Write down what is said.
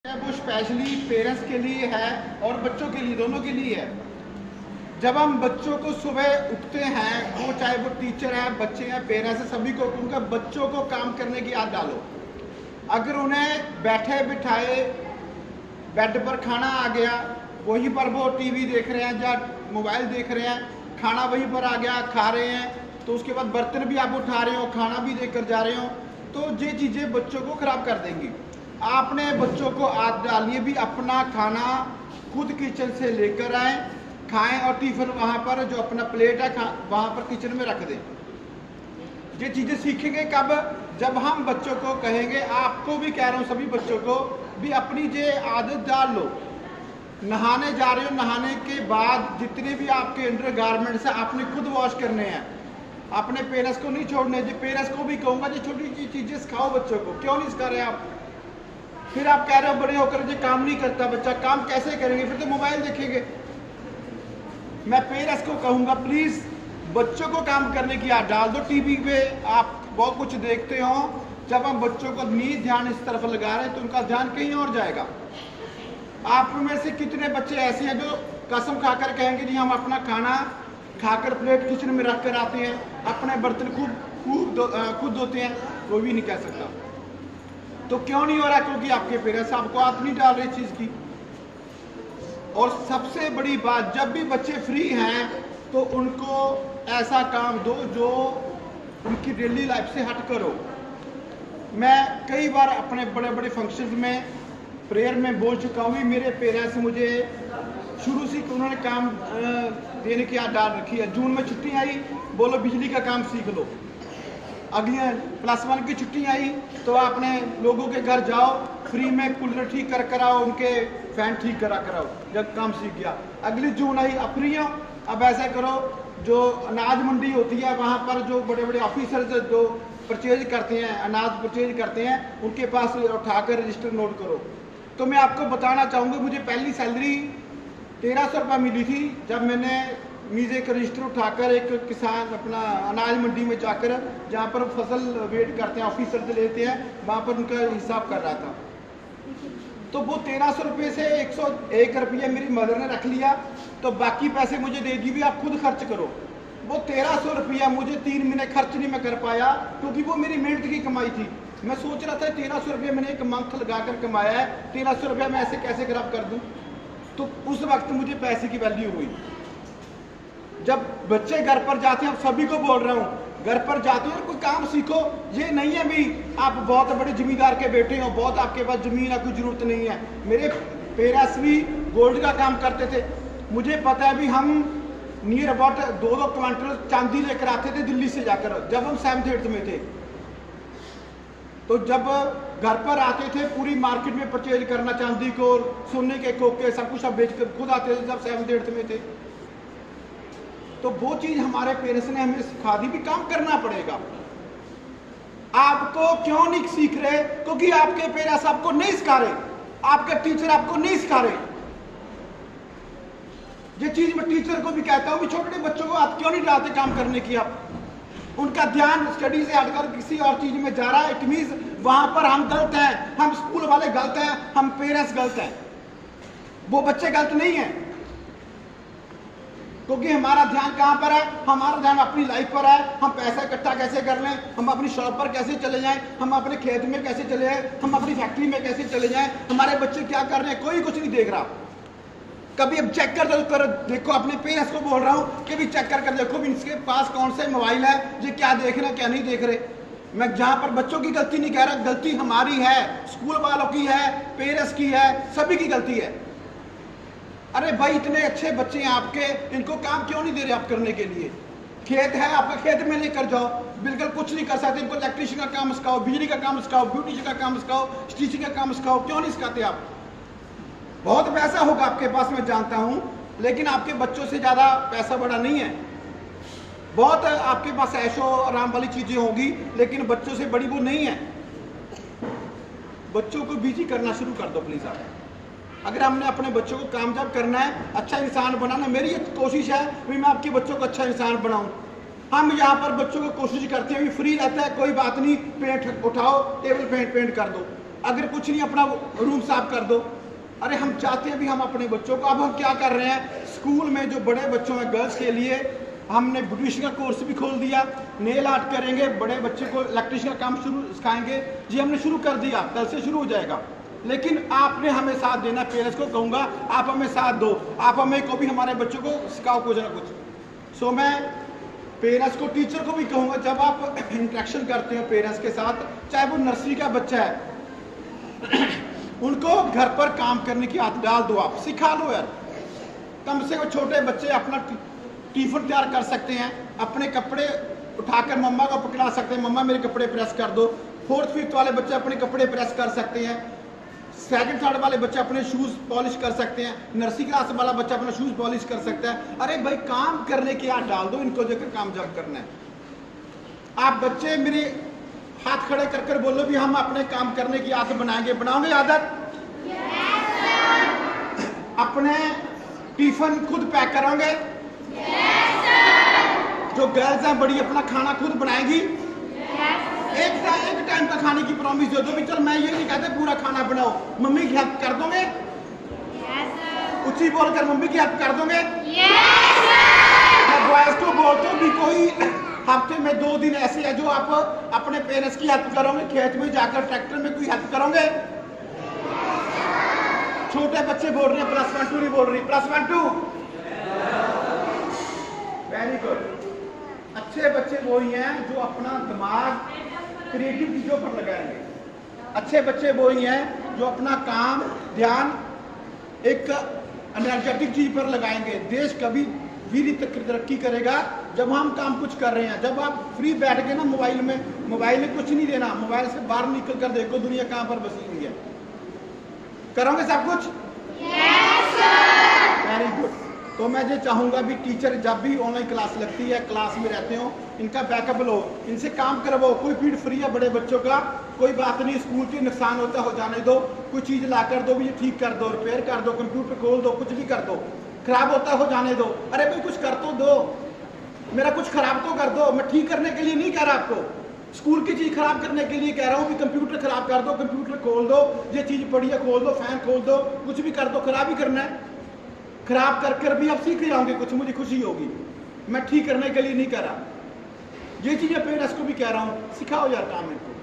वो specially parents के लिए है और बच्चों के लिए, दोनों के लिए है। जब हम बच्चों को सुबह उठते हैं, वो चाहे वो टीचर है, बच्चे हैं, पेरेंट्स हैं, सभी को उनका बच्चों को काम करने की आदत डालो। अगर उन्हें बैठे बिठाए बेड पर खाना आ गया, वहीं पर वो टीवी देख रहे हैं या मोबाइल देख रहे हैं, खाना वहीं पर आ गया, खा रहे हैं, तो उसके बाद बर्तन भी आप उठा रहे हो, खाना भी देकर जा रहे हो, तो ये चीज़ें बच्चों को खराब कर देंगी। आपने बच्चों को आदत डालिए भी अपना खाना खुद किचन से लेकर आए, खाएं और टिफिन वहाँ पर जो अपना प्लेट है वहाँ पर किचन में रख दें। ये चीज़ें सीखेंगे कब? जब हम बच्चों को कहेंगे, आपको भी कह रहा हूँ, सभी बच्चों को भी अपनी ये आदत डाल लो। नहाने जा रहे हो, नहाने के बाद जितने भी आपके अंडर गारमेंट्स हैं आपने खुद वॉश करने हैं, अपने पेरेंट्स को नहीं छोड़ने। जो पेरेंट्स को भी कहूँगा, जो छोटी छोटी चीज़ें सिखाओ बच्चों को। क्यों नहीं सिखा रहे आप? फिर आप कह रहे हो बड़े होकर जो काम नहीं करता बच्चा, काम कैसे करेंगे? फिर तो मोबाइल देखेंगे। मैं पेरेंट्स को कहूँगा, प्लीज़ बच्चों को काम करने की आदत डाल दो। टीवी पे आप बहुत कुछ देखते हो, जब हम बच्चों को नहीं ध्यान इस तरफ लगा रहे हैं तो उनका ध्यान कहीं और जाएगा। आप में से कितने बच्चे ऐसे हैं जो कसम खाकर कहेंगे जी हम अपना खाना खाकर प्लेट किचन में रख कर आते हैं, अपने बर्तन खुद धोते हैं? कोई भी नहीं कह सकता। तो क्यों नहीं हो रहा? क्योंकि आपके पेरेंट्स आपको आदत नहीं डाल रहे चीज़ की। और सबसे बड़ी बात, जब भी बच्चे फ्री हैं तो उनको ऐसा काम दो जो उनकी डेली लाइफ से हट करो। मैं कई बार अपने बड़े बड़े फंक्शंस में प्रेयर में बोल चुका हूँ, मेरे पेरेंट्स मुझे शुरू से उन्होंने काम देने की आदत डाल रखी है। जून में छुट्टी आई, बोलो बिजली का काम सीख लो। अगली +1 की छुट्टी आई तो आपने लोगों के घर जाओ, फ्री में कूलर ठीक कर कराओ, उनके फैन ठीक करा कराओ, जब काम सीख गया। अगली जून आई, अब फ्री हो, अब ऐसा करो, जो अनाज मंडी होती है वहाँ पर जो बड़े बड़े ऑफिसर्स जो परचेज करते हैं, अनाज परचेज करते हैं, उनके पास उठाकर रजिस्टर नोट करो। तो मैं आपको बताना चाहूँगा, मुझे पहली सैलरी 1300 रुपये मिली थी जब मैंने मीज़े का रजिस्टर उठाकर एक किसान अपना अनाज मंडी में जाकर, जहाँ पर फसल वेट करते हैं, ऑफिसर से लेते हैं, वहाँ पर उनका हिसाब कर रहा था। तो वो 1300 रुपये से 101 रुपया मेरी मदर ने रख लिया, तो बाकी पैसे मुझे दे दी भी आप खुद खर्च करो। वो 1300 रुपया मुझे 3 महीने खर्च नहीं मैं कर पाया, क्योंकि वो मेरी मेहनत की कमाई थी। मैं सोच रहा था 1300 रुपये मैंने एक मंथ लगाकर कमाया है, 1300 रुपया मैं ऐसे कैसे खराब कर दूँ? तो उस वक्त मुझे पैसे की वैल्यू हुई। जब बच्चे घर पर जाते हैं, सभी को बोल रहा हूँ, घर पर जाते हैं कोई काम सीखो। ये नहीं है भी आप बहुत बड़े जमींदार के बेटे हो, बहुत आपके पास जमीन है, कोई जरूरत नहीं है। मेरे पेरेंट्स भी गोल्ड का काम करते थे, मुझे पता है भी हम नियर अबाउट 2-2 क्विंटल चांदी लेकर आते थे दिल्ली से जाकर, जब हम 7th 8th में थे। तो जब घर पर आते थे, पूरी मार्केट में परचेज करना चांदी को, सोने के कोके, सब कुछ अब बेच कर खुद आते थे जब 7th 8th में थे। तो वो चीज हमारे पेरेंट्स ने हमें सिखा दी भी काम करना पड़ेगा। आपको क्यों नहीं सीख रहे? क्योंकि आपके पेरेंट्स आपको नहीं सिखा रहे, आपके टीचर आपको नहीं सिखा रहे। ये चीज मैं टीचर को भी कहता हूं, छोटे बच्चों को आप क्यों नहीं डालते काम करने की? आप उनका ध्यान स्टडी से हटकर किसी और चीज में जा रहा है, इट मींस वहां पर हम गलत हैं, हम स्कूल वाले गलत हैं, हम पेरेंट्स गलत हैं। वो बच्चे गलत नहीं है, क्योंकि हमारा ध्यान कहां पर है? हमारा ध्यान अपनी लाइफ पर है। हम पैसा इकट्ठा कैसे कर लें, हम अपनी शॉप पर कैसे चले जाएं, हम अपने खेत में कैसे चले जाएं, हम अपनी फैक्ट्री में कैसे चले जाएं, हमारे बच्चे क्या कर रहे हैं, कोई कुछ नहीं देख रहा। कभी अब चेक कर देखो, अपने पेरेंट्स को बोल रहा हूँ कि भी चेक कर देखो भी इसके पास कौन से मोबाइल है, ये क्या देख रहे हैं क्या नहीं देख रहे। मैं जहाँ पर बच्चों की गलती नहीं कह रहा, गलती हमारी है, स्कूल वालों की है, पेरेंट्स की है, सभी की गलती है। अरे भाई इतने अच्छे बच्चे हैं आपके, इनको काम क्यों नहीं दे रहे आप करने के लिए? खेत है आपका, खेत में लेकर जाओ, बिल्कुल कुछ नहीं कर सकते, इनको इलेक्ट्रिशियन का काम सिखाओ, बिजली का काम सिखाओ, ब्यूटिशियन का काम सिखाओ, स्टिचिंग का काम सिखाओ। क्यों नहीं सिखाते आप? बहुत पैसा होगा आपके पास, मैं जानता हूं, लेकिन आपके बच्चों से ज्यादा पैसा बड़ा नहीं है। बहुत आपके पास ऐशो आराम वाली चीजें होगी, लेकिन बच्चों से बड़ी वो नहीं है। बच्चों को बिजी करना शुरू कर दो प्लीज आप। अगर हमने अपने बच्चों को कामयाब करना है, अच्छा इंसान बनाना, मेरी ये कोशिश है भी मैं आपके बच्चों को अच्छा इंसान बनाऊं। हम यहाँ पर बच्चों को कोशिश करते हैं भी फ्री रहता है, कोई बात नहीं, पेंट उठाओ, टेबल पेंट कर दो। अगर कुछ नहीं अपना रूम साफ कर दो। अरे हम चाहते हैं भी हम अपने बच्चों को, अब हम क्या कर रहे हैं, स्कूल में जो बड़े बच्चों हैं गर्ल्स के लिए हमने ब्यूटिशियन का कोर्स भी खोल दिया, नेल आर्ट करेंगे, बड़े बच्चे को इलेक्ट्रिशियन का काम शुरू सिखाएंगे जी, हमने शुरू कर दिया, कल से शुरू हो जाएगा। लेकिन आपने हमें साथ देना, पेरेंट्स को कहूँगा आप हमें साथ दो, आप हमें को भी हमारे बच्चों को सिखाओ कुछ ना कुछ। सो मैं पेरेंट्स को, टीचर को भी कहूँगा, जब आप इंटरेक्शन करते हो पेरेंट्स के साथ, चाहे वो नर्सरी का बच्चा है, उनको घर पर काम करने की आदत डाल दो, आप सिखा लो यार। कम से कम छोटे बच्चे अपना टिफिन तैयार कर सकते हैं, अपने कपड़े उठाकर मम्मा को पकड़ा सकते हैं, मम्मा मेरे कपड़े प्रेस कर दो। 4th 5th वाले बच्चे अपने कपड़े प्रेस कर सकते हैं, 2nd 3rd वाले बच्चे अपने शूज पॉलिश कर सकते हैं, नर्सरी क्लास वाला बच्चा अपना शूज पॉलिश कर सकता है। अरे भाई काम करने की आदत डाल दो इनको, जगह काम जब करना है। आप बच्चे मेरे हाथ खड़े कर कर बोलो भी हम अपने काम करने की आदत बनाएंगे, बनाओगे आदत? अपने टिफिन खुद पैक करोगे? जो गर्ल्स हैं बड़ी अपना खाना खुद बनाएगी? एक टाइम का खाने की प्रॉमिस दे दो भी, चल मैं ये नहीं कहता पूरा खाना बनाओ, मम्मी की हेल्प कर दोगे? ऊंची बोलकर मम्मी की हेल्प कर दोगे? बॉयज को बोलते हो भी कोई हफ्ते में 2 दिन ऐसे है जो आप अपने पेरेंट्स की हेल्प करोगे, खेत में जाकर ट्रैक्टर में कोई हेल्प करोगे? छोटे बच्चे बोल रहे हैं, +1 2 नहीं बोल रही, +1 2 वेरी गुड। अच्छे बच्चे वही हैं जो अपना दिमाग क्रिएटिव चीजों पर लगाएंगे। अच्छे बच्चे वही हैं जो अपना काम ध्यान एक एनर्जेटिक चीज पर लगाएंगे। देश कभी भी तरक्की करेगा जब हम काम कुछ कर रहे हैं। जब आप फ्री बैठ गए ना मोबाइल में कुछ नहीं देना, मोबाइल से बाहर निकल कर देखो दुनिया कहाँ पर बसी हुई है। करोगे सब कुछ? Very good. तो मैं ये चाहूंगा भी टीचर जब भी ऑनलाइन क्लास लगती है, क्लास में रहते हो, इनका बैकअप लो, इनसे काम करवाओ। कोई फीड फ्री है बड़े बच्चों का, कोई बात नहीं, स्कूल के नुकसान होता हो जाने दो, कुछ चीज ला कर दो भी, ये ठीक कर दो, रिपेयर कर दो, कंप्यूटर खोल दो, कुछ भी कर दो, खराब होता हो जाने दो। अरे भाई कुछ कर तो दो, मेरा कुछ खराब तो कर दो। मैं ठीक करने के लिए नहीं कह रहा आपको, स्कूल की चीज खराब करने के लिए कह रहा हूँ भी कंप्यूटर खराब कर दो, कंप्यूटर खोल दो, ये चीज पड़ी है खोल दो, फैन खोल दो, कुछ भी कर दो। खराब ही करना है, खराब कर कर भी आप सीख जाओगे, कुछ मुझे खुशी होगी। मैं ठीक करने के लिए नहीं कह रहा, ये चीजें पेरेंट्स को भी कह रहा हूँ, सिखाओ यार काम इनको।